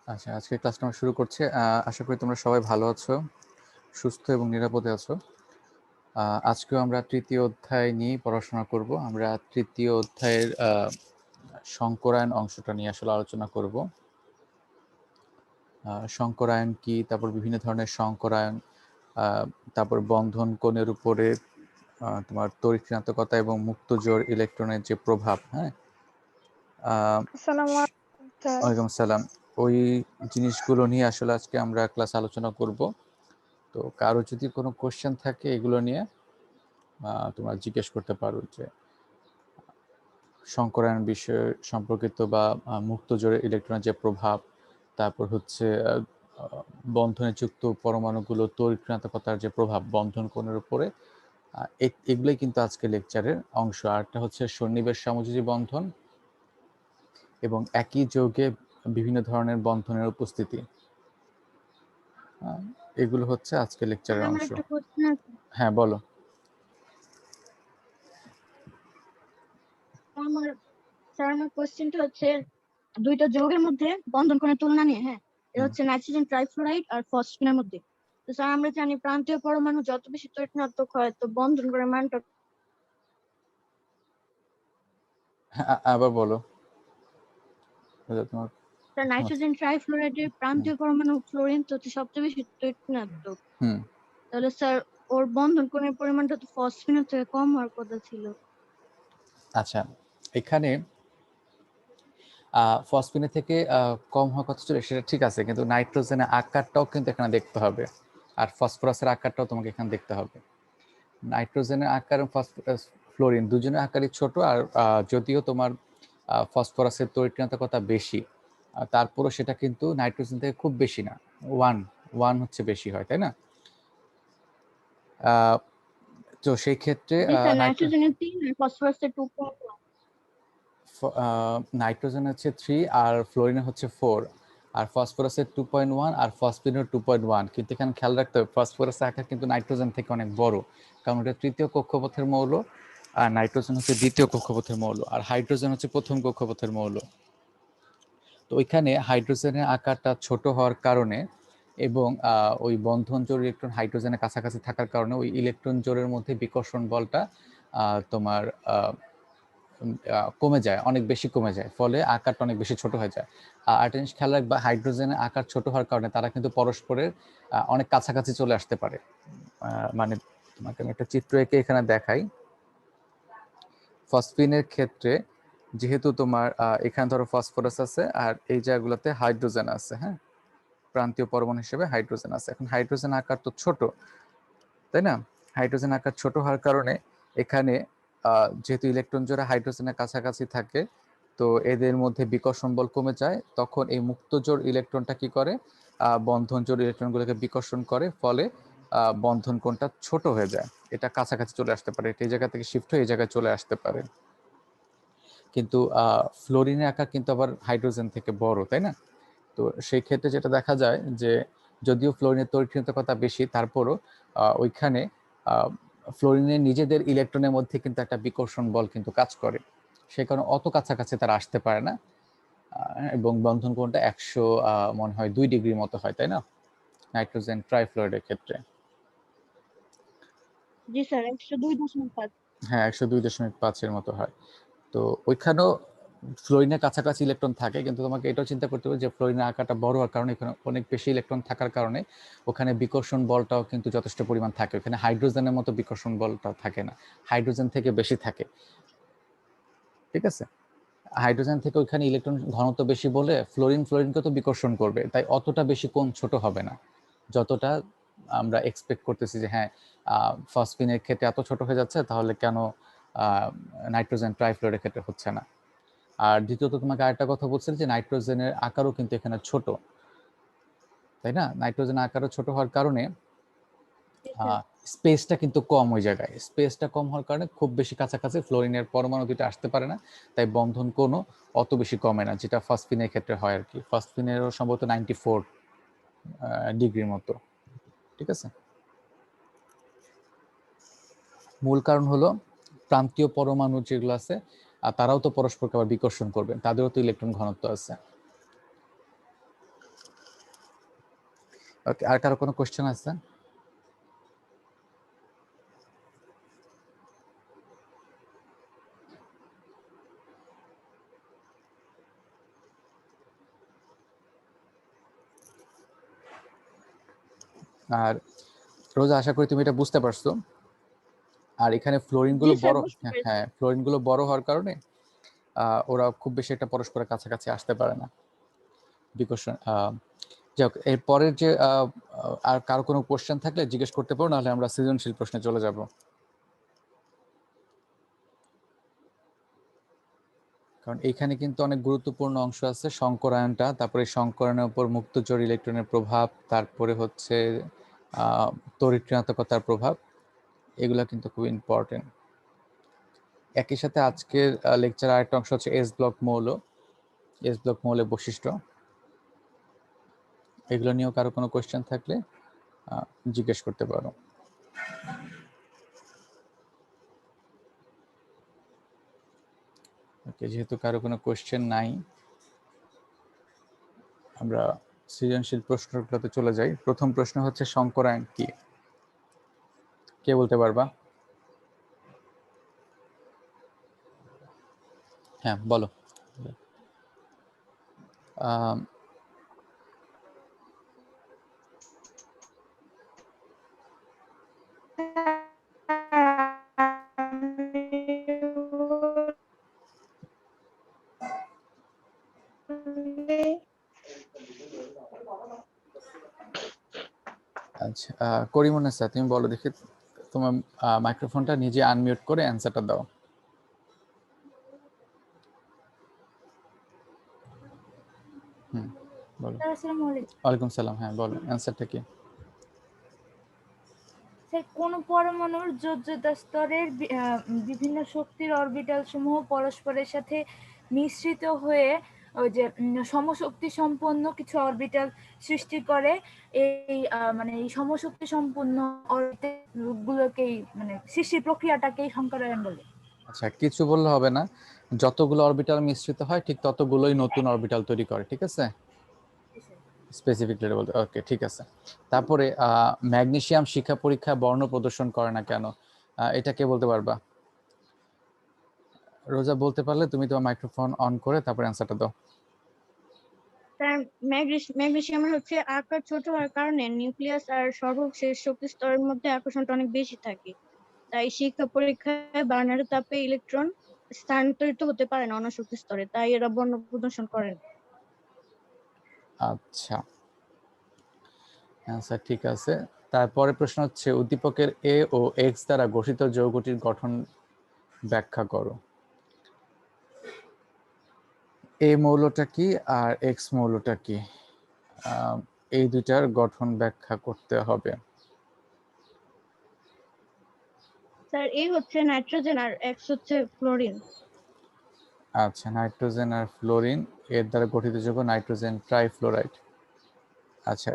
আচ্ছা, আজকে ক্লাসটা আমরা শুরু করছি। আশা করি তোমরা সবাই ভালো আছো, সুস্থ এবং নিরাপদে আছো। আজকেও আমরা তৃতীয় অধ্যায় নিয়ে পড়াশোনা করব। আমরা তৃতীয় অধ্যায়ের সংকরায়ন অংশটা নিয়ে আসলে আলোচনা করব। সংকরায়ন কি, তারপর বিভিন্ন ধরনের সংকরায়ন, তারপর বন্ধন কোণের উপরে তোমার তড়িৎ ঋণাত্মকতা এবং মুক্ত জোড় ইলেকট্রনের যে প্রভাব, হ্যাঁ, আসসালামু আলাইকুম স্যার। ওয়ালাইকুম সালাম। ওই জিনিসগুলো নিয়ে আসলে আজকে আমরা ক্লাস আলোচনা করব। তো কারো যদি কোনো কোশ্চেন থাকে এগুলো নিয়ে তোমরা জিজ্ঞেস করতে পারো, যে সংকরায়ন বিষয় সম্পর্কিত বা মুক্ত জোড়ের ইলেকট্রনের যে প্রভাব, তারপর হচ্ছে বন্ধনে যুক্ত পরমাণুগুলো তড়িৎ ঋণাত্মকতার যে প্রভাব বন্ধন কোণের উপরে, এগুলোই কিন্তু আজকে লেকচারের অংশ। আরটা হচ্ছে সন্নিবেশ সমযোজী বন্ধন এবং একই যৌগে বিভিন্ন ধরনের বন্ধনের উপস্থিতি। এগুলো হচ্ছে আজকে লেকচারের আমার অংশ। একটা কোশ্চেন আছে। হ্যাঁ, বলো। আমার আমার কোশ্চেনটা হচ্ছে দুইটা যৌগের মধ্যে বন্ধন কোণের তুলনা নিয়ে। হ্যাঁ, এটা হচ্ছে নাইট্রোজেন ট্রাইফ্লোরাইড আর ফসফিনের মধ্যে। তো স্যার, আমরা জানি প্রান্তীয় পরমাণু যত বেশি তড়িৎ ঋণাত্মক হয় তো বন্ধন কোণের মানটা। হ্যাঁ, আবার বলো। তোমার স্যার, নাইট্রোজেন ট্রাইফ্লোরাইডের প্রান্তীয় পরমাণু ফ্লোরিন তো হচ্ছে সবচেয়ে বেশি তড়িৎ ঋণাত্মক। হুম তাহলে স্যার, ওর বন্ধন কোণের পরিমাণটা তো ফসফিনের থেকে কম হওয়ার কথা ছিল। আচ্ছা, এখানে ফসফিনের থেকে কম হওয়ার কথা ছিল, সেটা ঠিক আছে, কিন্তু নাইট্রোজেনের আকারটাও কিন্তু এখানে দেখতে হবে, আর ফসফরাসের আকারটাও তোমাকে এখানে দেখতে হবে। নাইট্রোজেনের আকার এবং ফ্লোরিন দুজনের আকারই ছোট, আর যদিও তোমার ফসফরাসের তড়িৎ ঋণাত্মকতা বেশি, তারপরও সেটা কিন্তু নাইট্রোজেন থেকে খুব বেশি না, ওয়ান ওয়ান হচ্ছে বেশি হয়, তাই না? তো সেই ক্ষেত্রে জি স্যার, নাইট্রোজেনের 3 আর ফসফরাসের 2.1। নাইট্রোজেন হচ্ছে 3 আর ফ্লোরিনের হচ্ছে 4, আর ফসফরাসের 2.1 আর ফসফিনের 2.1। কিন্তু এখানে খেয়াল রাখতে হবে ফসফরাসের আকার কিন্তু নাইট্রোজেন থেকে অনেক বড়, কারণ এটা তৃতীয় কক্ষপথের মৌল, আর নাইট্রোজেন হচ্ছে দ্বিতীয় কক্ষপথের মৌল, আর হাইড্রোজেন হচ্ছে প্রথম কক্ষপথের মৌল। তো ওইখানে হাইড্রোজেনের আকারটা ছোট হওয়ার কারণে এবং ওই বন্ধন জোড় ইলেকট্রন হাইড্রোজেনের কাছাকাছি থাকার কারণে ওই ইলেকট্রন জোড়ের মধ্যে বিকর্ষণ বলটা তোমার কমে যায়, অনেক বেশি কমে যায়, ফলে আকারটা অনেক বেশি ছোট হয়ে যায়। আর একটা জিনিস খেয়াল রাখবা, হাইড্রোজেনের আকার ছোট হওয়ার কারণে তারা কিন্তু পরস্পরের অনেক কাছাকাছি চলে আসতে পারে। মানে তোমাকে আমি একটা চিত্র এঁকে এখানে দেখাই। ফসফিনের ক্ষেত্রে যেহেতু তোমার এখানে ধরো ফসফরাস আছে আর এই জায়গাগুলোতে হাইড্রোজেন আছে, হ্যাঁ, প্রান্তীয় পরমাণু হিসেবে হাইড্রোজেন আছে। এখন হাইড্রোজেন আকার তো ছোট, তাই না? হাইড্রোজেন আকার ছোট হওয়ার কারণে এখানে যেহেতু ইলেকট্রন জোড়া হাইড্রোজেনের কাছাকাছি থাকে, তো এদের মধ্যে বিকর্ষণ বল কমে যায়। তখন এই মুক্ত জোড় ইলেকট্রনটা কি করে, বন্ধন জোড় ইলেকট্রনগুলোকে বিকর্ষণ করে, ফলে বন্ধন কোণটা ছোট হয়ে যায়, এটা কাছাকাছি চলে আসতে পারে, এটা এই জায়গা থেকে শিফট হয়ে এই জায়গায় চলে আসতে পারে। কিন্তু ফ্লোরিনের আকার কিন্তু আবার হাইড্রোজেন থেকে বড়, তাই না? তো সেই ক্ষেত্রে যেটা দেখা যায় যে যদিও ফ্লোরিনের তড়িৎ ঋণাত্মকতা বেশি, তারপরও ওইখানে ফ্লোরিনের নিজেদের ইলেকট্রনের মধ্যে কিন্তু একটা বিকর্ষণ বল কিন্তু কাজ করে, সে কারণে অত কাছাকাছি তারা আসতে পারে না, এবং বন্ধন কোণটা 100 মনে হয় 2 ডিগ্রির মতো হয়, তাই না, নাইট্রোজেন ট্রাইফ্লোরাইডের ক্ষেত্রে? জি স্যার, 102.5। হ্যাঁ, 102.5-এর মতো হয়। তো ওইখানেও ফ্লোরিনের কাছাকাছি ইলেকট্রন থাকে, কিন্তু তোমাকে এটাও চিন্তা করতে হবে যে ফ্লোরিনের আকারটা বড় হওয়ার কারণে এখানে অনেক বেশি ইলেকট্রন থাকার কারণে ওখানে বিকর্ষণ বলটাও কিন্তু যথেষ্ট পরিমাণ থাকে। ওখানে হাইড্রোজেনের মতো বিকর্ষণ বলটাও থাকে না, হাইড্রোজেন থেকে বেশি থাকে, ঠিক আছে? হাইড্রোজেন থেকে ওইখানে ইলেকট্রন ঘনত্ব বেশি বলে ফ্লোরিনকে তো বিকর্ষণ করবে, তাই অতটা বেশি কোণ ছোট হবে না যতটা আমরা এক্সপেক্ট করতেছি যে হ্যাঁ ফসফিনের ক্ষেত্রে এত ছোট হয়ে যাচ্ছে, তাহলে কেন নাইট্রোজেন ট্রাইফ্লোরাইডের ক্ষেত্রে হচ্ছে না। আর দ্বিতীয়ত তোমাকে আরেকটা কথা বলছিলাম যে নাইট্রোজেনের আকারও কিন্তু এখানে ছোট, তাই না? নাইট্রোজেনের আকারও ছোট হওয়ার কারণে জি স্যার। স্পেসটা কিন্তু কম, ওই জায়গায় স্পেসটা কম হওয়ার কারণে খুব বেশি কাছাকাছি ফ্লোরিনের পরমাণু দুটো আসতে পারে না, তাই বন্ধন কোনো অত বেশি কমে না, যেটা ফসফিনের ক্ষেত্রে হয় আর কি। ফসফিনেরও সম্ভবত 94 ডিগ্রির মতো, ঠিক আছে? মূল কারণ হলো প্রান্তীয় পরমাণু যেগুলো আছে তারাও তো পরস্পরকে আবার বিকর্ষণ করবে, তাদেরও তো ইলেকট্রন ঘনত্ব আছে। ওকে, আর কারো কোনো কোশ্চেন আছে? আর রোজা, আশা করি তুমি এটা বুঝতে পারছো। আর এখানে ফ্লোরিন জি গুলো স্যার, বড়, বুঝতে পেরেছি। হ্যাঁ ফ্লোরিন গুলো বড় হওয়ার কারণে ওরা খুব বেশি একটা পরস্পরের কাছাকাছি আসতে পারে না। বিকজ যাই হোক, এর পরের যে আর কারো কোনো কোশ্চেন থাকলে জিজ্ঞেস করতে পারো, নাহলে আমরা সৃজনশীল প্রশ্নে চলে যাব। কারণ এইখানে কিন্তু অনেক গুরুত্বপূর্ণ অংশ আছে, সংকরায়নটা, তারপরে সংকরায়নের উপর মুক্তজোড় ইলেকট্রনের প্রভাব, তারপরে হচ্ছে তড়িৎ ঋণাত্মকতার প্রভাব, এগুলা কিন্তু খুব ইম্পর্টেন্ট। একই সাথে আজকের লেকচার আরেকটা অংশ হচ্ছে এস ব্লক মৌল, এস ব্লক মৌলের বৈশিষ্ট্য। এগুলো নিয়েও কারো কোনো কোয়েশ্চেন থাকলে জিজ্ঞেস করতে পারো। ওকে, যেহেতু কারো কোনো কোয়েশ্চেন নাই, আমরা সৃজনশীল প্রশ্নগুলোতে চলে যাই। প্রথম প্রশ্ন হচ্ছে সংকরায়ন কি? কে বলতে পারবা? হ্যাঁ বলো। আম, আচ্ছা, করিমুন্নেছা তুমি বলো দেখি, তোমার মাইক্রোফোনটা নিজে আনমিউট করে অ্যান্সারটা দাও। হুম, বলো। আসসালামু আলাইকুম। ওয়ালাইকুম সালাম, হ্যাঁ বলো অ্যান্সারটা কি? স্যার, কোন পরমাণুর যোজ্যতা স্তরের বিভিন্ন শক্তির অরবিটাল সমূহ পরস্পরের সাথে মিশ্রিত হয়ে ওই যে সমশক্তি সম্পন্ন কিছু অরবিটাল সৃষ্টি করে, এই মানে এই সমশক্তি সম্পন্ন অরবিটাল গুলোকেই মানে সৃষ্টির প্রক্রিয়াটাকেই সংকরায়ন বলে। আচ্ছা, কিছু বললে হবে না, যতগুলো অরবিটাল মিশ্রিত হয় ঠিক ততগুলোই নতুন অরবিটাল তৈরি করে, ঠিক আছে? স্পেসিফিকলি বলতে, ওকে ঠিক আছে। তারপরে ম্যাগনেসিয়াম শিক্ষা পরীক্ষায় বর্ণ প্রদর্শন করে না কেন? এটা কে বলতে পারবা? রোজা বলতে পারলে তুমি তোমার মাইক্রোফোন অন করে তারপর অ্যান্সারটা দাও। স্যার, ম্যাগনেসিয়ামের হচ্ছে আকার ছোট হওয়ার কারণে নিউক্লিয়াস আর সর্বশেষ শক্তি স্তরের মধ্যে আকর্ষণটা অনেক বেশি থাকে। তাই শিক্ষা পরীক্ষায় বার্নারের তাপে ইলেকট্রন স্থানান্তরিত হতে পারে না অন্য শক্তি স্তরে, তাই এরা বর্ণ প্রদর্শন করে না। আচ্ছা, অ্যান্সার ঠিক আছে। তারপরে প্রশ্ন হচ্ছে উদ্দীপকের এ ও এক্স দ্বারা গঠিত যৌগটির গঠন ব্যাখ্যা করো। এ মৌলটা কি আর এক্স মৌলটা কি? এই দুইটার গঠন ব্যাখ্যা করতে হবে। স্যার, এ হচ্ছে নাইট্রোজেন আর এক্স হচ্ছে ফ্লোরিন। আচ্ছা, নাইট্রোজেন আর ফ্লোরিন এর দ্বারা গঠিত যৌগ নাইট্রোজেন ট্রাইফ্লোরাইড। আচ্ছা,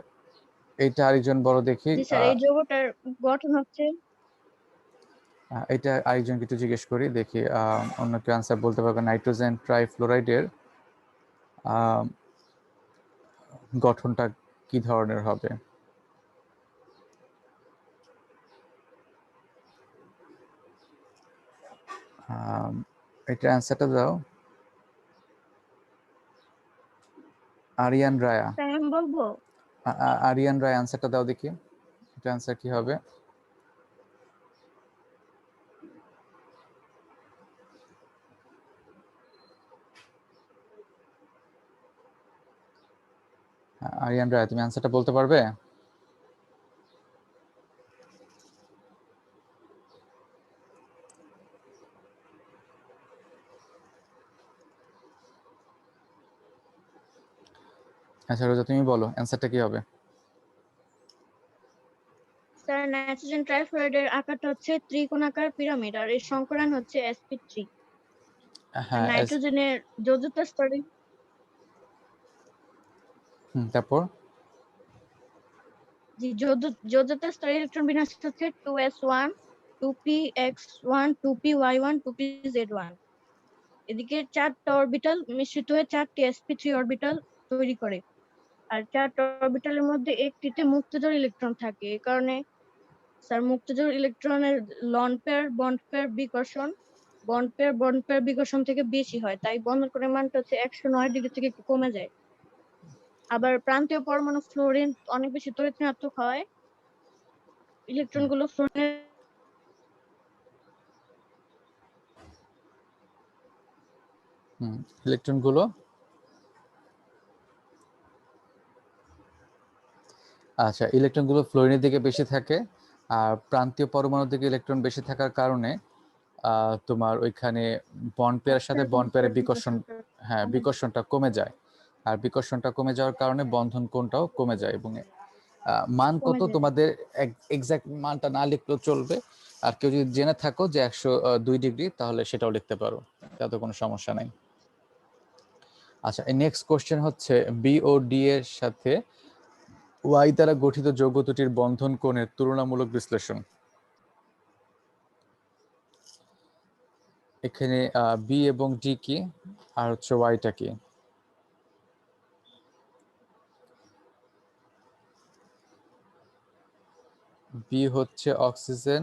এইটা আরেকজন বড় দেখি। জি স্যার, এই যৌগটার গঠন হচ্ছে, এটা আরেকজনকে একটু জিজ্ঞেস করি দেখি, অন্য কেউ আনসার বলতে পারবে। নাইট্রোজেন ট্রাইফ্লোরাইডের গঠনটা কি ধরনের হবে? এটা অ্যান্সারটা দাও আরিয়ান রায়া। স্যার আমি বলবো। আরিয়ান রায় অ্যান্সারটা দাও দেখি, এটা অ্যান্সার কি হবে? আরিয়ান রায়, তুমি অ্যান্সারটা বলতে পারবে? আচ্ছা রোজা, তুমি বলো অ্যান্সারটা কি হবে? স্যার, নাইট্রোজেন ট্রাইফ্লোরাইডের আকারটা হচ্ছে ত্রিকোণাকার পিরামিড আর এর সংকরণ হচ্ছে sp3। আর হ্যাঁ নাইট্রোজেনের যোজ্যতা স্তরে, তারপর জি যোজ্যতা স্তরে ইলেকট্রন বিন্যাস হচ্ছে 2s1 2px1 2py1 2pz1। এদিকে চারটা অরবিটাল মিশ্রিত হয়ে চারটি sp3 অরবিটাল তৈরি করে। আর 4টা অরবিটালের মধ্যে একটিতে মুক্তজোড় ইলেকট্রন থাকে। এই কারণে স্যার মুক্তজোড় ইলেকট্রনের লন পেয়ার বন্ড পেয়ার বিকর্ষণ থেকে বেশি হয়, তাই বন্ধন কোণের মানটা হচ্ছে 109 ডিগ্রি থেকে একটু কমে যায়। আবার প্রান্তীয় পরমাণু ফ্লোরিন অনেক বেশি তড়িৎ ঋণাত্মক হয়। ইলেকট্রন গুলো ফ্লোরিনের ইলেকট্রন গুলো আচ্ছা, ইলেকট্রন গুলো ফ্লোরিনের দিকে বেশি থাকে, আর প্রান্তীয় পরমাণুর দিকে ইলেকট্রন বেশি থাকার কারণে তোমার ওইখানে বন্ড পেয়ারের সাথে বন্ড পেয়ারের বিকর্ষণ, হ্যাঁ, বিকর্ষণটা কমে যায়। আর বিকর্ষণটা কমে যাওয়ার কারণে বন্ধন কোণটাও কমে যায়। এবং মান কমে কত যায়। তোমাদের এক্সাক্ট মানটা না লিখলেও চলবে, আর কেউ যদি জেনে থাকো যে 102 ডিগ্রি, তাহলে সেটাও লিখতে পারো, তাতে কোনো সমস্যা নাই। আচ্ছা, নেক্সট কোশ্চেন হচ্ছে বি ও ডি এর সাথে ওয়াই দ্বারা গঠিত যৌগ দুটির বন্ধন কোণের তুলনামূলক বিশ্লেষণ। এখানে বি এবং ডি কি, আর হচ্ছে ওয়াইটা কি? বি হচ্ছে অক্সিজেন,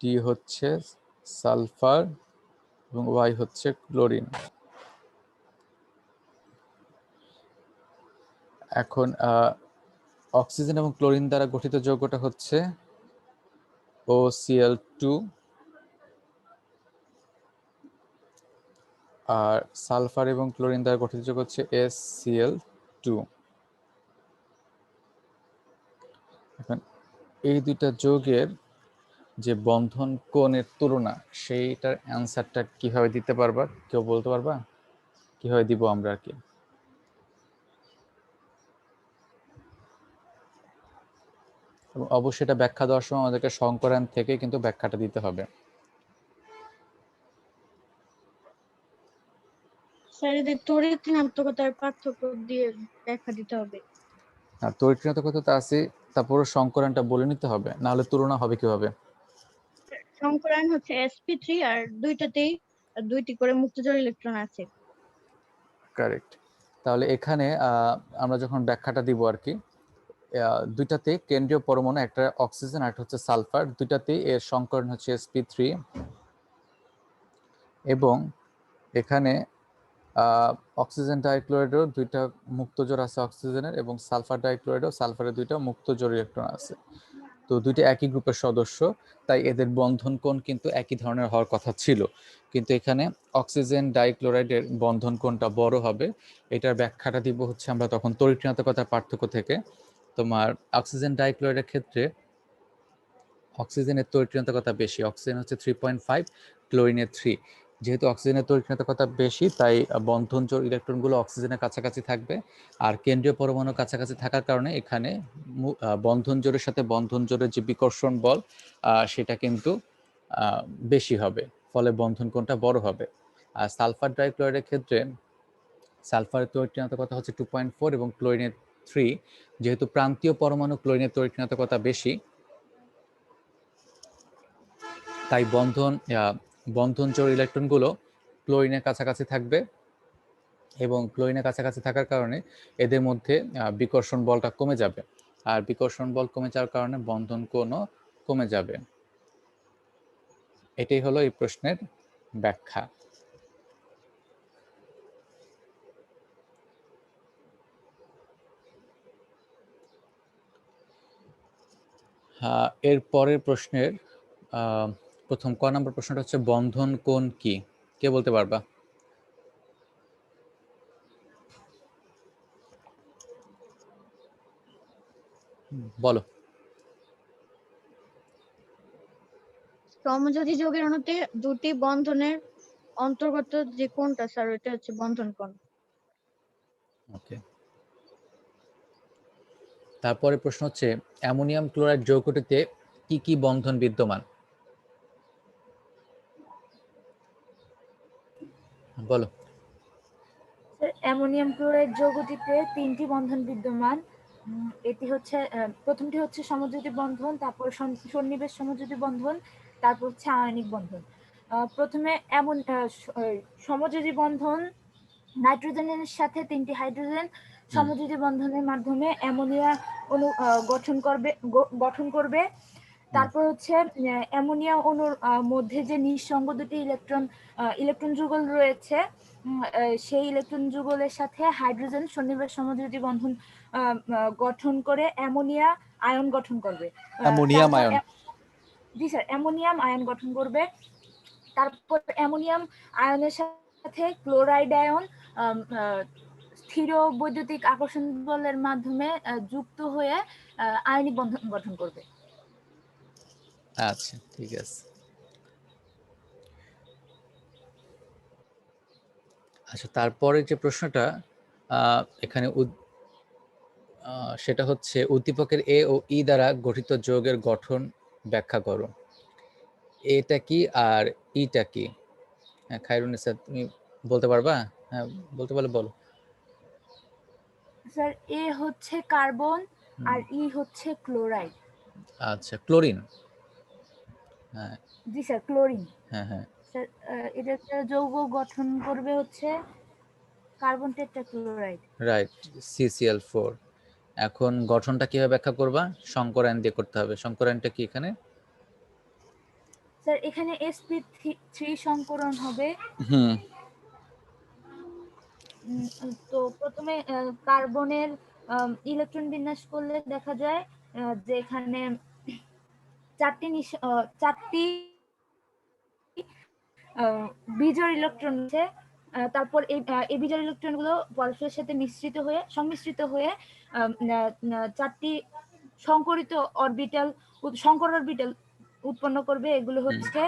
ডি হচ্ছে সালফার এবং ওয়াই হচ্ছে ক্লোরিন। এখন অক্সিজেন এবং ক্লোরিন দ্বারা গঠিত যৌগটা হচ্ছে OCl2, আর সালফার এবং ক্লোরিন দ্বারা গঠিত যৌগ হচ্ছে SCl2। এখন এই দুইটা যৌগের যে বন্ধন কোণের তুলনা, সেইটার অ্যান্সারটা কিভাবে দিতে পারবা? কেউ বলতে পারবা কিভাবে দিব আমরা আর কি? এবং অবশ্যই এটা ব্যাখ্যা দেওয়ার সময় আমাদেরকে সংকরায়ন থেকে কিন্তু ব্যাখ্যাটা দিতে হবে। স্যার এদের তড়িৎ ঋণাত্মকতার পার্থক্য দিয়ে ব্যাখ্যা দিতে হবে। আর তড়িৎ ঋণাত্মকতা তো আছে, তারপরে সংকরায়নটা বলে নিতে হবে, নাহলে তুলনা হবে কিভাবে? সংকরায়ন হচ্ছে sp3 আর দুইটাতেই দুইটি করে মুক্তজোড় ইলেকট্রন আছে। কারেক্ট। তাহলে এখানে আমরা যখন ব্যাখ্যাটা দিব আর কি, দুইটাতে কেন্দ্রীয় পরমাণু, একটা অক্সিজেন আর একটা হচ্ছে সালফার, দুইটাতেই এর সংকরণ হচ্ছে sp3, এবং এখানে অক্সিজেন ডাইক্লোরাইডেরও দুইটা মুক্তজোড় আছে অক্সিজেনের, এবং সালফার ডাইক্লোরাইডও সালফারের দুইটা মুক্তজোড় ইলেকট্রন আছে। তো দুইটা একই গ্রুপের সদস্য, তাই এদের বন্ধন কোণ কিন্তু একই ধরনের হওয়ার কথা ছিল, কিন্তু এখানে অক্সিজেন ডাইক্লোরাইডের বন্ধন কোণটা বড় হবে। এটার ব্যাখ্যাটা দিব হচ্ছে আমরা তখন তড়িৎ ঋণাত্মকতার পার্থক্য থেকে। তোমার অক্সিজেন ডাইক্লোরাইডের ক্ষেত্রে অক্সিজেনের তড়িৎ ঋণাত্মকতা বেশি, অক্সিজেন হচ্ছে 3.5, ক্লোরিনের 3। যেহেতু অক্সিজেনের তড়িৎ ঋণাত্মকতা বেশি, তাই বন্ধন জোড় ইলেকট্রনগুলো অক্সিজেনের কাছাকাছি থাকবে, আর কেন্দ্রীয় পরমাণুর কাছাকাছি থাকার কারণে এখানে বন্ধন জোড়ের সাথে বন্ধন জোড়ের যে বিকর্ষণ বল, সেটা কিন্তু বেশি হবে, ফলে বন্ধন কোণটা বড় হবে। আর সালফার ডাইক্লোরাইডের ক্ষেত্রে সালফারের তড়িৎ ঋণাত্মকতা হচ্ছে 2.4 এবং ক্লোরিনের 3। যেহেতু প্রান্তীয় পরমাণু ক্লোরিনের তড়িৎ ঋণাত্মকতা বেশি, তাই বন্ধন জোড় ইলেকট্রনগুলো ক্লোরিনের কাছাকাছি থাকবে, এবং ক্লোরিনের কাছাকাছি থাকার কারণে এদের মধ্যে বিকর্ষণ বলটা কমে যাবে, আর বিকর্ষণ বল কমে যাওয়ার কারণে বন্ধন কোণও কমে যাবে। এটাই হলো এই প্রশ্নের ব্যাখ্যা। এর পরের প্রশ্নের প্রথম ক নম্বর প্রশ্নটা হচ্ছে বন্ধন কোণ কি? কে বলতে পারবা? বলো। সমযোজী যৌগের অণুতে দুটি বন্ধনের অন্তর্গত যে কোণটা স্যার, ওইটা হচ্ছে বন্ধন কোণ। ওকে। তারপরে প্রশ্ন হচ্ছে অ্যামোনিয়াম ক্লোরাইড যৌগটিতে কি কি বন্ধন বিদ্যমান? বলো। অ্যামোনিয়াম ক্লোরাইড যৌগটিতে 3টি বন্ধন বিদ্যমান। এটি হচ্ছে প্রথমটি হচ্ছে সমযোজী বন্ধন, তারপর সন্নিবেশ সমযোজী বন্ধন, তারপর হচ্ছে আয়নিক বন্ধন। প্রথমে সমযোজী বন্ধন, নাইট্রোজেনের সাথে 3টি হাইড্রোজেন সমযোজী বন্ধনের মাধ্যমে অ্যামোনিয়া অণু গঠন করবে। তারপর হচ্ছে অ্যামোনিয়া অণুর মধ্যে যে নিঃসঙ্গ দুটি ইলেকট্রন যুগল রয়েছে, সেই ইলেকট্রন যুগলের সাথে হাইড্রোজেন সন্নিবেশ সমযোজী বন্ধন গঠন করে অ্যামোনিয়া আয়ন গঠন করবে। Ammonium ion. জি স্যার, অ্যামোনিয়াম আয়ন গঠন করবে। তারপর অ্যামোনিয়াম আয়নের সাথে ক্লোরাইড আয়ন স্থির বৈদ্যুতিক আকর্ষণ বলের মাধ্যমে যুক্ত হয়ে আয়নিক বন্ধন গঠন করবে। আচ্ছা, ঠিক আছে। আচ্ছা, তারপরে যে প্রশ্নটা এখানে সেটা হচ্ছে উদ্দীপকের এ ও ই দ্বারা গঠিত যৌগের গঠন ব্যাখ্যা করো। এটা কি আর ইটা কি? হ্যাঁ, খায়রুন্নিসা, তুমি বলতে পারবা? হ্যাঁ, বলতে পারলে বলো। স্যার, এ হচ্ছে কার্বন আর ই হচ্ছে ক্লোরাইড। আচ্ছা, ক্লোরিন। হ্যাঁ জি স্যার, ক্লোরিন। হ্যাঁ হ্যাঁ, স্যার, এটা একটা যৌগ গঠন করবে হচ্ছে কার্বন টেট্রাক্লোরাইড। Right, CCl4। এখন গঠনটা কিভাবে ব্যাখ্যা করবা? সংকরায়ন দিয়ে করতে হবে। সংকরায়নটা কি এখানে? স্যার, এখানে sp3 সংকরণ হবে। হুম তো প্রথমে কার্বনের ইলেকট্রন বিন্যাস করলে দেখা যায় যে এখানে চারটি বিজোড় ইলেকট্রন আছে। তারপর এই বিজোড় ইলেকট্রন গুলো পরস্পরের সাথে সংমিশ্রিত হয়ে চারটি সংকর অরবিটাল উৎপন্ন করবে। এগুলো হচ্ছে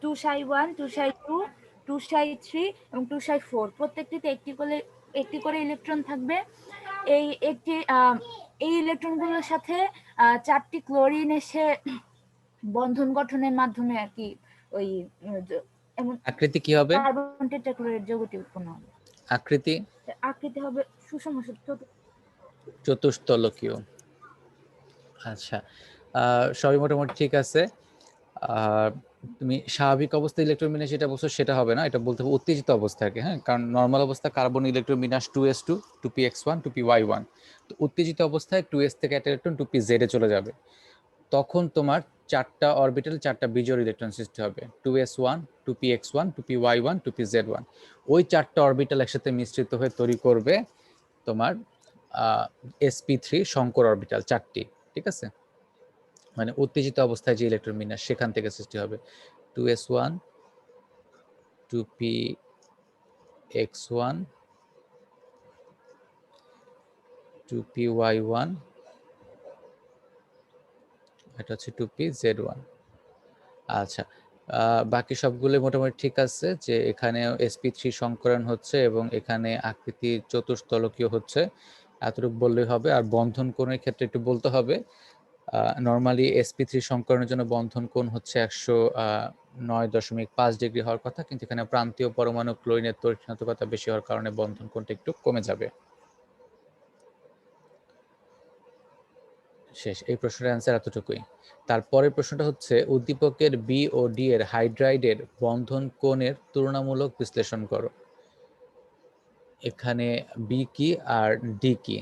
2s1, 2s2, 2s3 এবং 2s4। প্রত্যেকটিতে একটি করে ইলেকট্রন থাকবে। এই ইলেকট্রনগুলোর সাথে চারটি ক্লোরিন এসে বন্ধন গঠনের মাধ্যমে আর কি ওই এমন আকৃতি কি হবে? কার্বন টেট্রাক্লোরাইড যৌগটি উৎপন্ন হবে। আকৃতি হবে সুষম চতুস্তলকীয়। আচ্ছা, সবই মোটামুটি ঠিক আছে। তুমি স্বাভাবিক অবস্থায় ইলেকট্রন বিন্যাস যেটা বলছো সেটা হবে না, এটা বলতে হবে উত্তেজিত অবস্থাকে। হ্যাঁ, কারণ নর্মাল অবস্থা কার্বন ইলেকট্রন বিন্যাস 2s2, 2px1, 2py1। তো উত্তেজিত অবস্থায় 2s থেকে একটা ইলেকট্রন 2pz এ চলে যাবে। তখন তোমার চারটা অরবিটাল, চারটা বিজোড় ইলেকট্রন সৃষ্টি হবে, 2s1, 2px1, 2py1, 2pz1। ওই চারটা অরবিটাল একসাথে মিশ্রিত হয়ে তৈরি করবে তোমার sp3 সংকর অরবিটাল, চারটি। ঠিক আছে, মানে উত্তেজিত অবস্থায় যে ইলেকট্রন বিন্যাস সেখান থেকে সৃষ্টি হবে 2s1, 2px1, 2py1, এটা হচ্ছে 2pz1। আচ্ছা, বাকি সবগুলো মোটামুটি ঠিক আছে, যে এখানে sp3 সংকরণ হচ্ছে এবং এখানে আকৃতি চতুস্তলকীয় হচ্ছে, এতটুকু বললেই হবে। আর বন্ধন কোণের ক্ষেত্রে একটু বলতে হবে। নর্মালি sp3 সংকরণের জন্য বন্ধন কোণ হচ্ছে 109.5 ডিগ্রি হওয়ার কথা, কিন্তু এখানে প্রান্তীয় পরমাণু ক্লোরিনের তড়িৎ বেশি হওয়ার কারণে বন্ধন কোণটা একটু কমে যাবে। শেষ, এই প্রশ্নের অ্যান্সার এতটুকুই। তারপরের প্রশ্নটা হচ্ছে উদ্দীপকের বি ও ডি এর হাইড্রাইডের বন্ধন কোণের তুলনামূলক বিশ্লেষণ করো। এখানে বি কি আর ডি কি?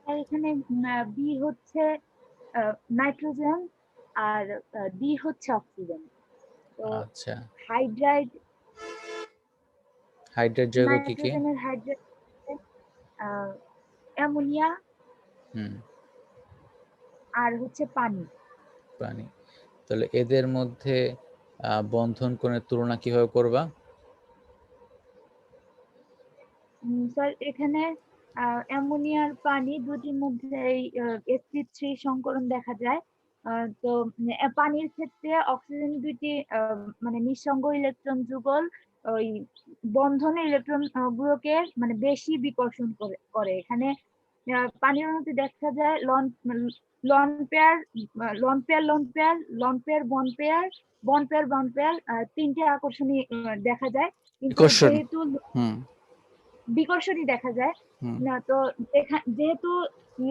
আর এখানে বি হচ্ছে নাইট্রোজেন আর ডি হচ্ছে অক্সিজেন। তো আচ্ছা, হাইড্রাইড যৌগ কি কি? নাইট্রোজেনের হাইড্রাইড অ্যামোনিয়া হুম, আর হচ্ছে পানি। পানি। তাহলে এদের মধ্যে বন্ধন কোণের তুলনা কিভাবে করবা? স্যার, এখানে অ্যামোনিয়ার পানি দুটির মধ্যে এই sp3 সংকরণ দেখা যায়। তো পানির ক্ষেত্রে অক্সিজেন দুইটি মানে নিঃসঙ্গ ইলেকট্রন যুগল ওই বন্ধনের ইলেকট্রন গুলোকে মানে বেশি বিকর্ষণ করে। এখানে পানির অণুতে দেখা যায় loan pair, loan pair, loan pair, loan pair, বন পেয়ার, বন পেয়ার, বন পেয়ার, তিনটে আকর্ষণী দেখা যায়। কিন্তু যেহেতু বিকর্ষণই দেখা যায় না, তো যেহেতু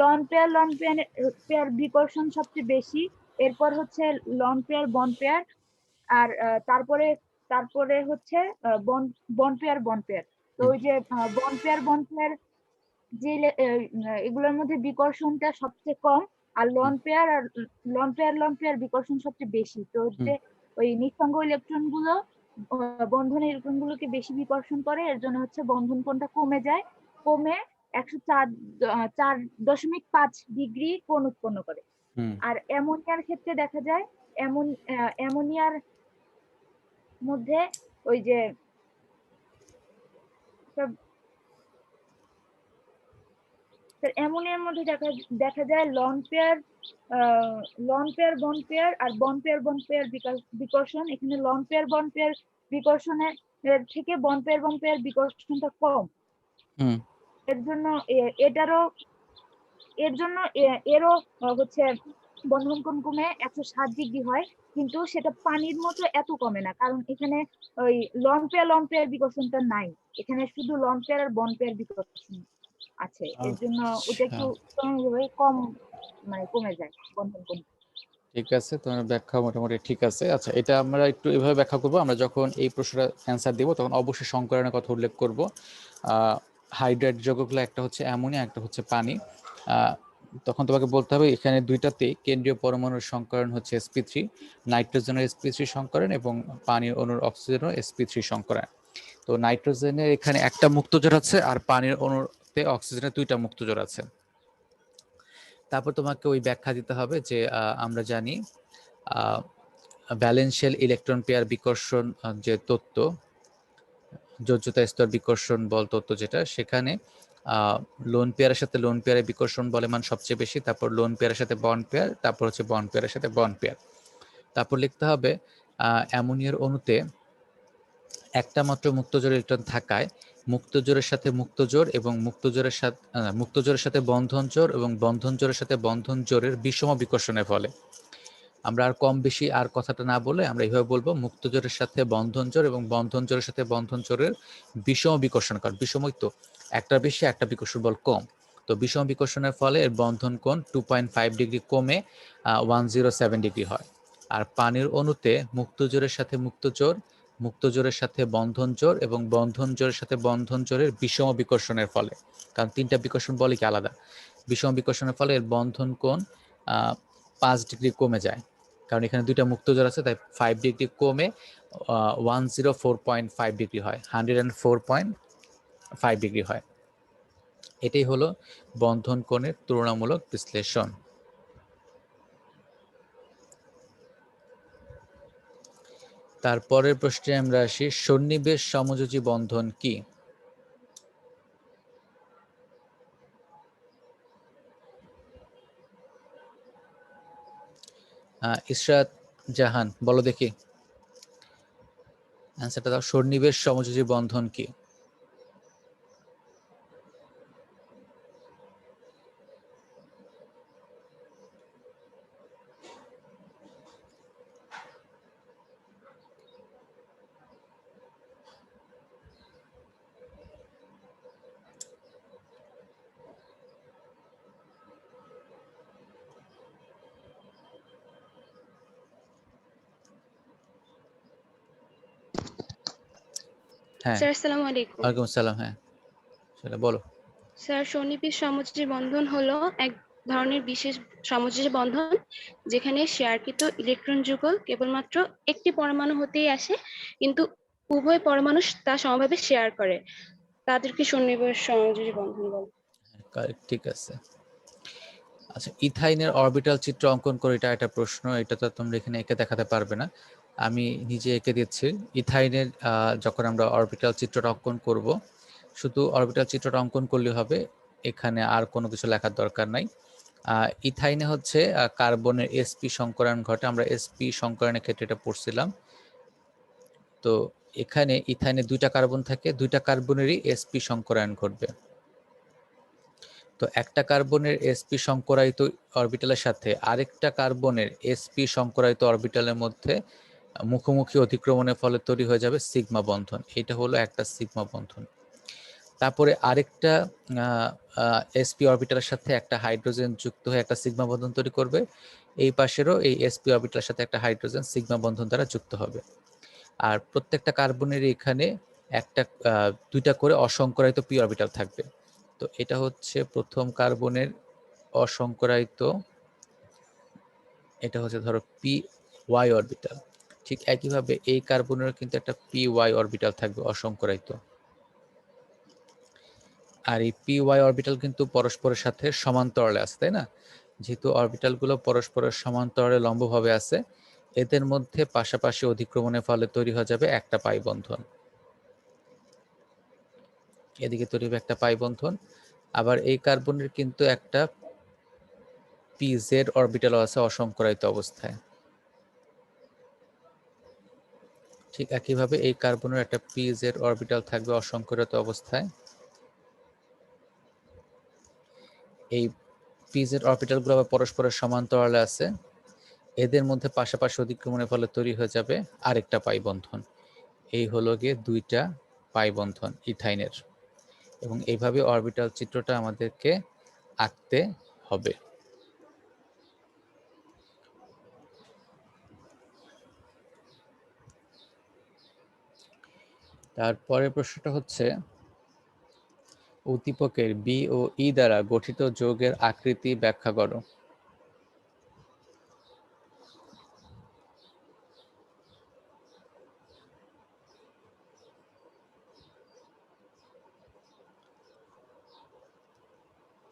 লন পেয়ার বিকর্ষণ সবচেয়ে বেশি, এরপর হচ্ছে লন পেয়ার, বন পেয়ার, আর তারপরে হচ্ছে বন পেয়ার, বন পেয়ার। তো ওই যে বন পেয়ার যে এগুলোর মধ্যে বিকর্ষণটা সবচেয়ে কম, আর লন পেয়ার বিকর্ষণ সবচেয়ে বেশি। তো হচ্ছে ওই নিঃসঙ্গ ইলেকট্রন গুলো বন্ধনের ইলেকট্রন গুলোকে বেশি বিকর্ষণ করে, এর জন্য হচ্ছে বন্ধন কোণটা কমে যায়, কমে 104.5 ডিগ্রি কোণ উৎপন্ন করে। আর অ্যামোনিয়ার ক্ষেত্রে দেখা যায় অ্যামোনিয়ার মধ্যে ওই যে অ্যামোনিয়ার মধ্যে দেখা যায় লন পেয়ার বন্ড পেয়ার আর বন্ড পেয়ার বিকর্ষণ। এখানে লন পেয়ার বিকর্ষণের থেকে বন্ড পেয়ার বিকর্ষণটা কম। এর জন্য এরও হচ্ছে বন্ধন কোণ কমে 107 ডিগ্রি হয়, কিন্তু সেটা পানির মতো এত কমে না, কারণ এখানে ওই লন পেয়ার বিকর্ষণটা নাই, এখানে শুধু লন পেয়ার আর বন্ড পেয়ার বিকর্ষণ আছে। এর জন্য ওটা একটু কম মানে কমে যায় বন্ধন কোণ। ঠিক আছে, তোমার ব্যাখ্যা মোটামুটি ঠিক আছে। আচ্ছা, এটা আমরা একটু এভাবে ব্যাখ্যা করব, আমরা যখন এই প্রশ্নটা অ্যান্সার দিব তখন অবশ্যই সংকরণের কথা উল্লেখ করব। হাইড্রাইড যৌগগুলো একটা হচ্ছে অ্যামোনিয়া, একটা হচ্ছে পানি। তখন তোমাকে বলতে হবে এখানে দুইটাতে কেন্দ্রীয় পরমাণুর সংকরণ হচ্ছে sp3, নাইট্রোজেনের sp3 সংকরণ এবং পানির অণুর অক্সিজেনের sp3 সংকরণ। তো নাইট্রোজেনের এখানে একটা মুক্তজোড় আছে আর পানির অণুতে অক্সিজেনের দুইটা মুক্তজোড় আছে। তারপর তোমাকে ওই ব্যাখ্যা দিতে হবে যে আমরা জানি ভ্যালেন্সিয়াল ইলেকট্রন পেয়ার বিকর্ষণ যে তত্ত্ব, যোজ্যতা স্তর বিকর্ষণ বল তত্ত্ব যেটা, সেখানে লোন পেয়ারের সাথে লোন পেয়ারের বিকর্ষণ বলের মান সবচেয়ে বেশি, তারপর লোন পেয়ারের সাথে বন্ড পেয়ার, তারপর হচ্ছে বন্ড পেয়ারের সাথে বন্ড পেয়ার। তারপর লিখতে হবে অ্যামোনিয়ার অণুতে একটা মাত্র মুক্তজোড় ইলেকট্রন থাকায় মুক্তজোড়ের সাথে মুক্তজোড় এবং মুক্তজোড়ের সাথে বন্ধন জোড় এবং বন্ধন জোড়ের সাথে বন্ধন জোড়ের বিষম বিকর্ষণের ফলে, আমরা আর কম বেশি আর কথাটা না বলে আমরা এইভাবে বলবো, মুক্তজোড়ের সাথে বন্ধন জোড় এবং বন্ধন জোড়ের সাথে বন্ধন জোড়ের বিষম বিকর্ষণ, কারণ বিষমই তো একটা বেশি একটা বিকর্ষণ বল কম, তো বিষম বিকর্ষণের ফলে এর বন্ধন কোণ 2.5 ডিগ্রি কমে 107 ডিগ্রি হয়। আর পানির অণুতে মুক্তজোড়ের সাথে মুক্তজোড়, মুক্তজোড়ের সাথে বন্ধন জোড় এবং বন্ধন জোড়ের সাথে বন্ধন জোড়ের বিষম বিকর্ষণের ফলে, কারণ তিনটা বিকর্ষণ বলই কি আলাদা, বিষম বিকর্ষণের ফলে এর বন্ধন কোণ 5 ডিগ্রি কমে যায়, কারণ এখানে দুইটা মুক্তজোড় আছে, তাই 5 ডিগ্রি কমে 104.5 ডিগ্রি হয়, 104.5 ডিগ্রি হয়। এটাই হলো বন্ধন কোণের তুলনামূলক বিশ্লেষণ। তারপরের প্রশ্নে আমরা আসি, সন্নিবেশ সমযোজী বন্ধন কি? ইশরাত জাহান বলো দেখি অ্যান্সারটা দাও, সন্নিবেশ সমযোজী বন্ধন কি? হ্যাঁ, স্যার আসসালামু আলাইকুম। ওয়ালাইকুম আসসালাম। হ্যাঁ, সেটা বলো। স্যার, সন্নিবেশ সমযোজী বন্ধন হলো এক ধরনের বিশেষ সমযোজী বন্ধন যেখানে শেয়ারকৃত ইলেকট্রন যুগল কেবলমাত্র একটি পরমাণু হতেই আসে, কিন্তু উভয় পরমাণু তা সমভাবে শেয়ার করে, তাদেরকে সন্নিবেশ সমযোজী বন্ধন বলে। কারেক্ট, ঠিক আছে। আচ্ছা, ইথাইনের অরবিটাল চিত্র অঙ্কন করে, এটা একটা প্রশ্ন, এটা তো তোমরা এখানে এঁকে দেখাতে পারবে না, আমি নিজে এঁকে দিচ্ছি। ইথাইনের যখন আমরা অরবিটাল চিত্রটা অঙ্কন করব, শুধু অরবিটাল চিত্রটা অঙ্কন করলে হবে, এখানে আর কোনো কিছু লেখার দরকার নাই। ইথাইনে হচ্ছে কার্বনের sp সংকরণ ঘটে, আমরা sp সংকরণের ক্ষেত্রে এটা পড়ছিলাম। তো এখানে ইথাইনে দুইটা কার্বন থাকে, দুইটা কার্বনেরই sp সংকরণ ঘটবে। তো একটা কার্বনের sp সংকরায়িত অরবিটালের সাথে আরেকটা কার্বনের sp সংকরায়িত অরবিটালের মধ্যে মুখোমুখি অতিক্রমণের ফলে তৈরি হয়ে যাবে সিগমা বন্ধন, এটা হলো একটা সিগমা বন্ধন। তারপরে আরেকটা sp অরবিটালের সাথে একটা হাইড্রোজেন যুক্ত হয়ে একটা সিগমা বন্ধন তৈরি করবে, এই পাশেরও এই sp অরবিটালের সাথে একটা হাইড্রোজেন সিগমা বন্ধন দ্বারা যুক্ত হবে। আর প্রত্যেকটা কার্বনের এখানে একটা দুইটা করে অসংকরায়িত p অরবিটাল থাকবে। তো এটা হচ্ছে প্রথম কার্বনের অসংকরায়িত, এটা হচ্ছে ধরো পি ওয়াই অরবিটাল। ঠিক একইভাবে এই কার্বনের কিন্তু একটা পি ওয়াই অরবিটাল থাকবে অসংকরায়িত। আর এই পি ওয়াই অরবিটাল কিন্তু পরস্পরের সাথে সমান্তরালে আছে, তাই না? যেহেতু অরবিটালগুলো পরস্পরের সমান্তরালে লম্বভাবে আছে, এদের মধ্যে পাশাপাশি অধিক্রমণের ফলে তৈরি হয়ে যাবে একটা পাই বন্ধন। এদিকে তৈরি হবে একটা পাই বন্ধন। আবার এই কার্বনের কিন্তু একটা পিজেড অরবিটাল আছে অসংকরায়িত অবস্থায়। ঠিক একইভাবে এই কার্বনের একটা পিজেড অরবিটাল থাকবে অসংকরায়িত অবস্থায়। এই পিজেড অরবিটালগুলো আবার পরস্পরের সমান্তরালে আছে, এদের মধ্যে পাশাপাশি অধিক্রমণের ফলে তৈরি হয়ে যাবে আরেকটা পাই বন্ধন। এই হলো গিয়ে দুইটা পাই বন্ধন ইথাইনের। এবং এইভাবে অরবিটাল চিত্রটা আমাদেরকে আঁকতে হবে। তারপরে প্রশ্নটা হচ্ছে উদ্দীপকের বি ও ই দ্বারা গঠিত যৌগের আকৃতি ব্যাখ্যা করো।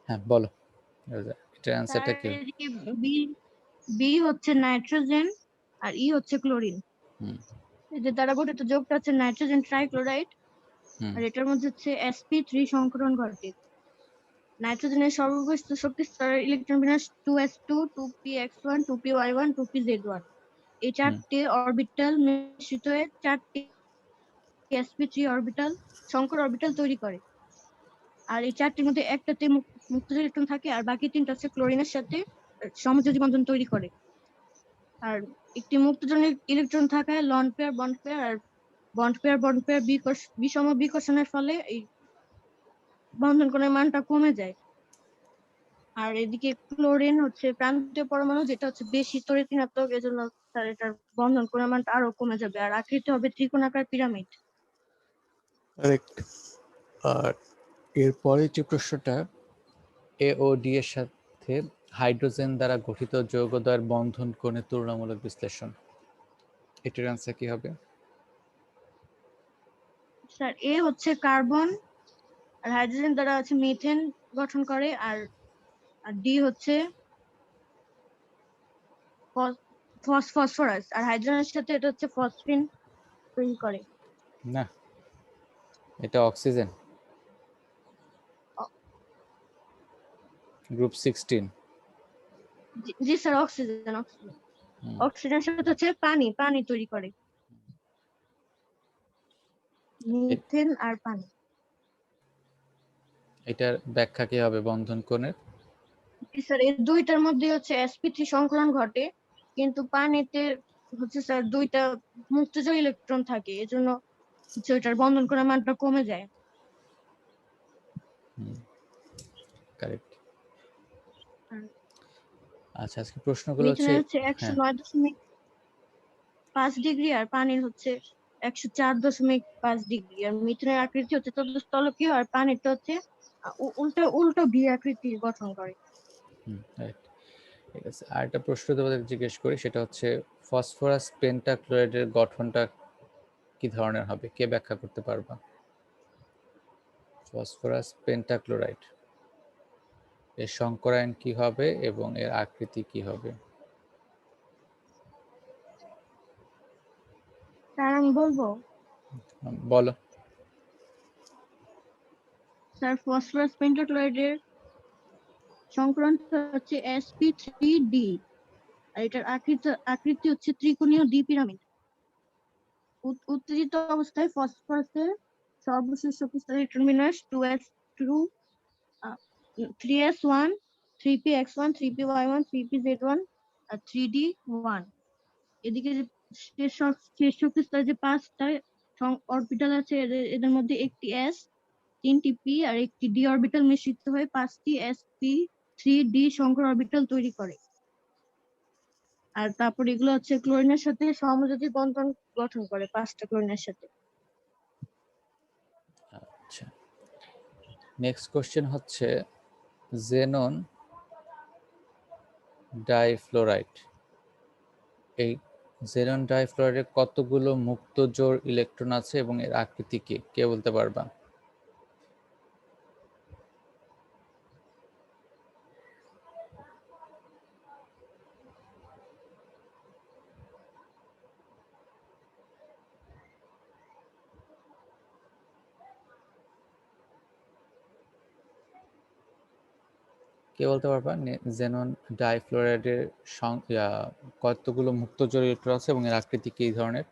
হ্যাঁ বলো, এটার অ্যান্সারটা কি? এদিকে বি বি হচ্ছে নাইট্রোজেন আর ই হচ্ছে ক্লোরিন। হুম এই যে দ্বারা গঠিত যৌগটা হচ্ছে নাইট্রোজেন ট্রাইক্লোরাইড, হুম আর এটার মধ্যে হচ্ছে sp3 সংকরণ ঘটে। নাইট্রোজেনের সর্ববৃহৎ শক্তি স্তরের ইলেকট্রন বিন্যাস 2s2 2px1 2py1 2pz1। এই চারটি অরবিটাল মিশ্রিত হয়ে চারটি sp3 অরবিটাল সংকর অরবিটাল তৈরি করে। আর এই চারটির মধ্যে একটাতে মুক্ত ইলেকট্রন থাকে আর বাকি তিনটা হচ্ছে ক্লোরিনের সাথে সমযোজী বন্ধন তৈরি করে। আর একটি মুক্তজনক ইলেকট্রন থাকায় লন পেয়ার বন্ড পেয়ার আর বন্ড পেয়ার বিষম বিকর্ষণের ফলে এই বন্ধন কোণের মানটা কমে যায়। আর এদিকে ক্লোরিন হচ্ছে প্রান্তীয় পরমাণু, যেটা হচ্ছে বেশি তড়িৎ ঋণাত্মক, এজন্য তার এটার বন্ধন কোণের মানটা আরো কমে যাবে আর আকৃতি হবে ত্রিকোণাকার পিরামিড। কারেক্ট। আর এরপরে যে প্রশ্নটা এ ও ডি এর সাথে হাইড্রোজেন দ্বারা গঠিত যৌগদ্বয়ের বন্ধন কোণের তুলনামূলক বিশ্লেষণ, এটার অ্যান্সার কি হবে? স্যার এ হচ্ছে কার্বন আর হাইড্রোজেন দ্বারা হচ্ছে মিথেন গঠন করে, আর ডি হচ্ছে ফসফরাস, আর হাইড্রোজেনের সাথে এটা হচ্ছে ফসফিন তৈরি করে। না, এটা অক্সিজেন, গ্রুপ 16। জি স্যার, অক্সিজেন অক্সিজেনের সাথে হচ্ছে পানি তৈরি করে, মিথেন আর পানি। এটার ব্যাখ্যা কি হবে বন্ধন কোণের? স্যার এই দুইটার মধ্যে হচ্ছে sp3 সংকলন ঘটে, কিন্তু পানিতে হচ্ছে স্যার দুইটা মুক্তজ ইলেকট্রন থাকে, এজন্য হচ্ছে ওইটার বন্ধন কোণের মানটা কমে যায়। কারেক্ট। আচ্ছা, আজকে প্রশ্নগুলো হচ্ছে মিথেনের হচ্ছে হ্যাঁ 109.5 ডিগ্রি আর পানির হচ্ছে 104.5 ডিগ্রি। আর মিথেনের আকৃতি হচ্ছে চতুস্তলকীয় আর পানিটা হচ্ছে উল্টো ভি আকৃতির গঠন করে। রাইট। ঠিক আছে, আর একটা প্রশ্ন তোমাদের জিজ্ঞেস করি, সেটা হচ্ছে ফসফরাস পেন্টাক্লোরাইডের গঠনটা কি ধরনের হবে, কে ব্যাখ্যা করতে পারবা? ফসফরাস পেন্টাক্লোরাইড এর সংকরায়ন কি হবে এবং এর আকৃতি কি হবে? স্যার আমি বলবো। বলো। স্যার ফসফরাস পেন্টাক্লোরাইডের সংকরণটা হচ্ছে sp3d, আর এটার আকৃতি হচ্ছে ত্রিকোণীয় দ্বি পিরামিড। উত্তেজিত অবস্থায় ফসফরাসের সর্বশেষ শক্তিস্তর ইলেকট্রন বিন্যাস 2s2 3s1 3px1 3py1 3pz1 আর 3d1। এদিকে যে শেষ শক্তিস্তর যে পাঁচটা অরবিটাল আছে, এদের মধ্যে একটি s, 3টি p আর একটি d অরবিটাল মিশ্রিত হয়ে 5টি sp3d সংকর অরবিটাল তৈরি করে। আর তারপর এগুলো হচ্ছে ক্লোরিনের সাথে সমযোজী বন্ধন গঠন করে 5টা ক্লোরিনের সাথে। আচ্ছা, নেক্সট কোশ্চেন হচ্ছে জেনন ডাইফ্লোরাইড। এই জেনন ডাইফ্লোরাইডে কতগুলো মুক্ত জোড় ইলেকট্রন আছে এবং এর আকৃতি কি, কে বলতে পারবা? কে বলতে পারবা জেনন ডাইফ্লোরাইডের কতগুলো মুক্ত জোড় ইলেকট্রন আছে এবং এর আকৃতি কি ধরনের?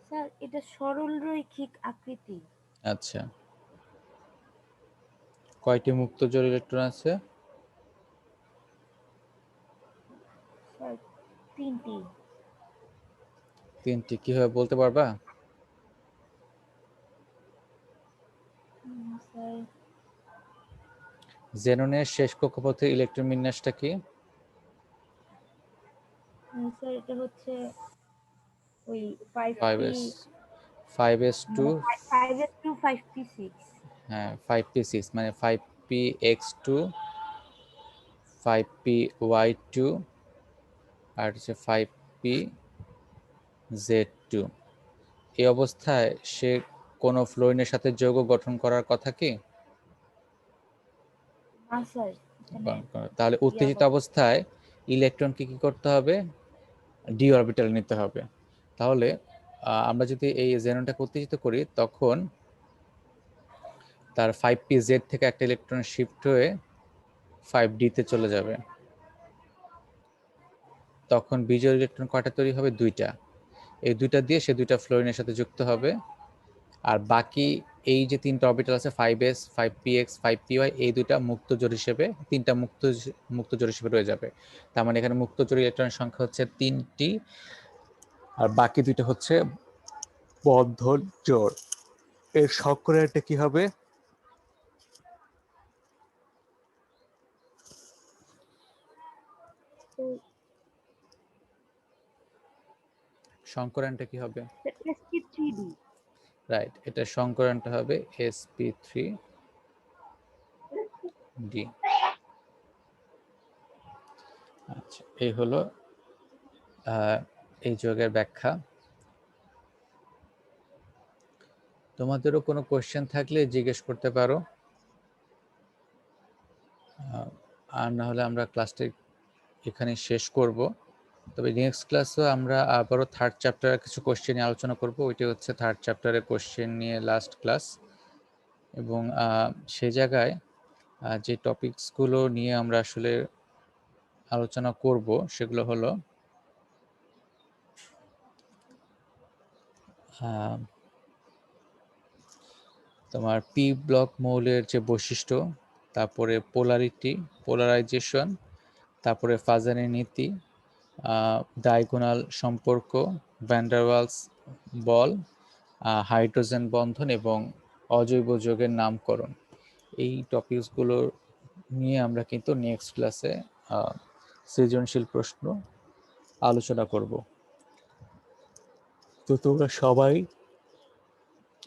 স্যার এটা সরল রৈখিক আকৃতি। আচ্ছা, কয়টি মুক্ত জোড় ইলেকট্রন আছে? স্যার 3টি। 3টি, কিভাবে বলতে পারবা? স্যার জেননের শেষ কক্ষপথের ইলেকট্রন বিন্যাসটা কি? স্যার এটা হচ্ছে ওই 5p 5s 5s2 5s2 5p6। হ্যাঁ 5p6 মানে 5px2 5py2 আর হচ্ছে 5pz2। এই অবস্থায় সে কোন ফ্লোরিনের সাথে যৌগ গঠন করার কথা কি? না স্যার এখানে তাহলে উত্তেজিত অবস্থায় ইলেকট্রনকে কি করতে হবে? ডি অরবিটাল নিতে হবে। তাহলে আমরা যদি এই জেননটাকে উত্তেজিত করি তখন তার 5pz থেকে একটা ইলেকট্রন শিফট হয়ে 5d তে চলে যাবে। তখন বিজোড় ইলেকট্রন কয়টা তৈরি হবে? 2টা। এই 2টা দিয়ে সে 2টা ফ্লোরিনের সাথে যুক্ত হবে। আর বাকি এই যে 3টা অরবিটাল আছে 5s 5px 5py, এই 2টা মুক্ত জোড় হিসেবে 3টা মুক্ত জোড় হিসেবে রয়ে যাবে। তার মানে এখানে মুক্ত জোড় ইলেকট্রনের সংখ্যা হচ্ছে 3টি আর বাকি 2টা হচ্ছে বন্ধন জোড়। এর সংকরাটা কি হবে? সংকরানটা কি হবে? sp3d। রাইট, এটা সংকরানটা হবে sp3d। আচ্ছা, এই হলো এই যৌগের ব্যাখ্যা। তোমাদেরও কোনো কোশ্চেন থাকলে জিজ্ঞেস করতে পারো, আর না হলে আমরা ক্লাসটা এখানে শেষ করব। তবে নেক্সট ক্লাসে আমরা আবারও থার্ড চ্যাপ্টারের কিছু কোশ্চেন নিয়ে আলোচনা করব। ওইটি হচ্ছে থার্ড চ্যাপ্টারের কোশ্চেন নিয়ে লাস্ট ক্লাস। এবং সেই জায়গায় যে টপিকসগুলো নিয়ে আমরা আসলে আলোচনা করব সেগুলো হলো তোমার পি ব্লক মৌলের যে বৈশিষ্ট্য, তারপরে পোলারিটি, পোলারাইজেশন, তারপরে ফাজানের নীতি, ডায়াগোনাল সম্পর্ক, ভ্যান ডার ওয়ালস বল, হাইড্রোজেন বন্ধন এবং অজৈব যৌগের নামকরণ। এই টপিকসগুলো নিয়ে আমরা কিন্তু নেক্সট ক্লাসে সৃজনশীল প্রশ্ন আলোচনা করব। তো তোমরা সবাই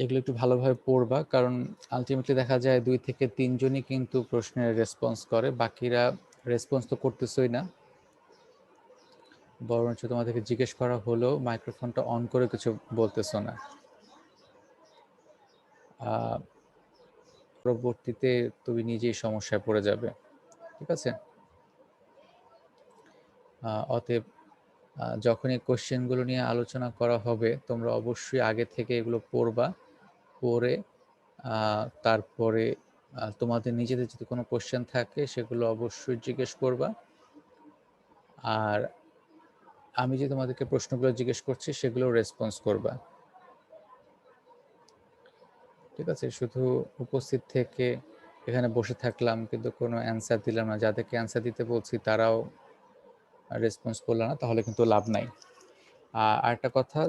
এগুলো একটু ভালোভাবে পড়বা, কারণ আলটিমেটলি দেখা যায় 2 থেকে 3 জনই কিন্তু প্রশ্নের রেসপন্স করে, বাকিরা রেসপন্স তো করতেছই না, বরঞ্চ তোমাদেরকে জিজ্ঞেস করা হলেও মাইক্রোফোনটা অন করে কিছু বলতেছো না। পরবর্তীতে তুমি নিজেই সমস্যায় পড়ে যাবে, ঠিক আছে? অতএব যখন এই কোশ্চেনগুলো নিয়ে আলোচনা করা হবে তোমরা অবশ্যই আগে থেকে এগুলো পড়বা, পড়ে তারপরে তোমাদের নিজেদের যদি কোনো কোশ্চেন থাকে সেগুলো অবশ্যই জিজ্ঞেস করবা। আর আমি যে তোমাদেরকে প্রশ্নগুলো জিজ্ঞেস করছি সেগুলো রেসপন্স করবা, ঠিক আছে? শুধু উপস্থিত থেকে এখানে বসে থাকলাম কিন্তু কোনো অ্যান্সার দিলাম না, যাদেরকে অ্যান্সার দিতে বলছি তারাও রেসপন্স করলো না, তাহলে কিন্তু লাভ নাই। আর একটা কথা,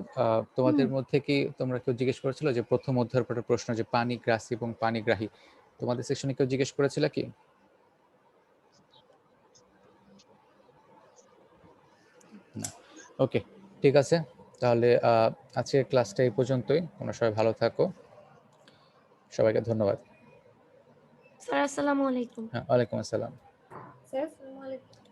তোমাদের মধ্যে কি তোমরা কেউ জিজ্ঞেস করেছিল যে প্রথম অধ্যায়ের পরে প্রশ্ন যে পানিগ্রাসী এবং পানিগ্রাহী, তো তোমাদের সেকশনে কেউ জিজ্ঞেস করেছিল কি? না, ওকে, ঠিক আছে। তাহলে আজকের ক্লাসটা এই পর্যন্তই। তোমরা সবাই ভালো থাকো, সবাইকে ধন্যবাদ। স্যার আসসালামু আলাইকুম। হ্যাঁ, ওয়ালাইকুম আসসালাম। স্যার আসসালামু আলাইকুম।